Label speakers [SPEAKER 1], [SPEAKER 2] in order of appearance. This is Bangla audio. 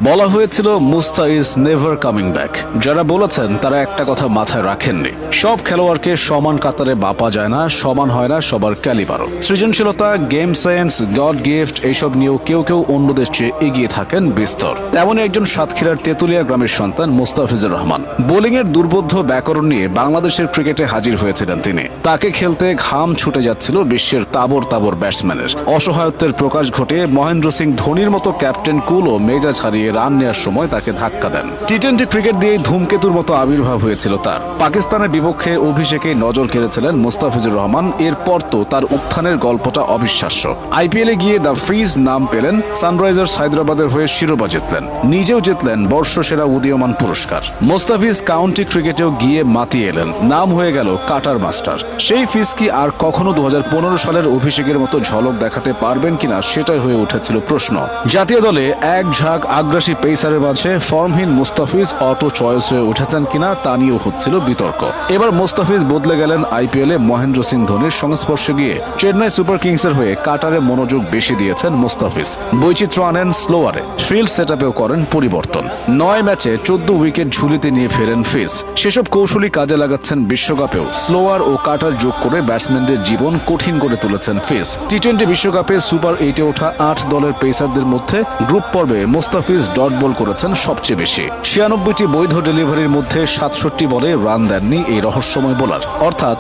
[SPEAKER 1] বলা হয়েছিল মুস্তাফিজ নেভার কামিং ব্যাক। যারা বলেছেন তারা একটা কথা মাথায় রাখেননি, সব খেলোয়াড়কে সমান কাতারে মাপা যায় না, সমান হয় না সবার ক্যালিবারও। সৃজনশীলতা, গেম সেন্স, গড গিফট এইসব নিয়েও কেউ কেউ অন্যদের চেয়ে এগিয়ে থাকেন বিস্তর। তেমনই একজন সাতক্ষীরার তেতুলিয়া গ্রামের সন্তান মুস্তাফিজুর রহমান। বোলিংয়ের দুর্বোধ্য ব্যাকরণ নিয়ে বাংলাদেশের ক্রিকেটে হাজির হয়েছিলেন তিনি। তাকে খেলতে ঘাম ছুটে যাচ্ছিল বিশ্বের তাবর তাবর ব্যাটসম্যানের। অসহায়ত্বের প্রকাশ ঘটে মহেন্দ্র সিং ধোনির মতো ক্যাপ্টেন কুলও মেজাজ হারিয়ে রান নেওয়ার সময় তাকে ধাক্কা দেন। টি-20 ক্রিকেট দিয়ে ধূমকেতুর মতো আবির্ভাব হয়েছিল তার। পাকিস্তানের বিপক্ষে অভিষেকে নজর কেড়েছিলেন মুস্তাফিজুর রহমান। এরপর তো তার উত্থানের গল্পটা অবিশ্বাস্য। আইপিএলে গিয়ে দ্য ফ্রিজ নাম পেলেন, সানরাইজার্স হায়দ্রাবাদের হয়ে শিরোপা জিতলেন, নিজেও জিতলেন বর্ষসেরা উদীয়মান পুরস্কার। মুস্তাফিজ কাউন্টি ক্রিকেটেও গিয়ে মাতিয়ে এলেন, নাম হয়ে গেল কাটার মাস্টার। সেই ফিজ কি আর কখনো 2015 সালের অভিষেকের মতো ঝলক দেখাতে পারবেন কিনা সেটাই হয়ে উঠেছিল প্রশ্ন। জাতীয় দলে এক ঝাঁক আগ্রাসী পেসারের মাঝে ফর্মহীন মুস্তাফিজ অটো চয়েস হয়ে উঠেছেন কিনা তা নিয়েও হচ্ছিল বিতর্ক। এবার মুস্তাফিজ বদলে গেলেন আইপিএলে মহেন্দ্র সিং ধোনির সংস্পর্শে গিয়ে। চেন্নাই সুপার কিংসের হয়ে কাটারে মনোযোগ বেশি দিয়েছেন মুস্তাফিজ। বৈচিত্র্য আনেন স্লোয়ারে, ফিল্ড সেটআপেও করেন পরিবর্তন। 9 ম্যাচে 14 উইকেট ঝুলিতে নিয়ে ফেরেন ফিজ। সেসব কৌশলী কাজে লাগাচ্ছেন বিশ্বকাপেও। স্লোয়ার ও কাটার যোগ করে ব্যাটসম্যানদের জীবন কঠিন করে তুলেছেন ফিজ। টি-20 বিশ্বকাপে সুপার 8-এ ওঠা 8 দলের পেসারদের মধ্যে গ্রুপ পর্বে মুস্তাফিজ ডট বল করেছেন সবচেয়ে বেশি। 96টি বৈধ ডেলিভারির মধ্যে 67 বলে রান দেননি এই রহস্যময় বোলার। অর্থাৎ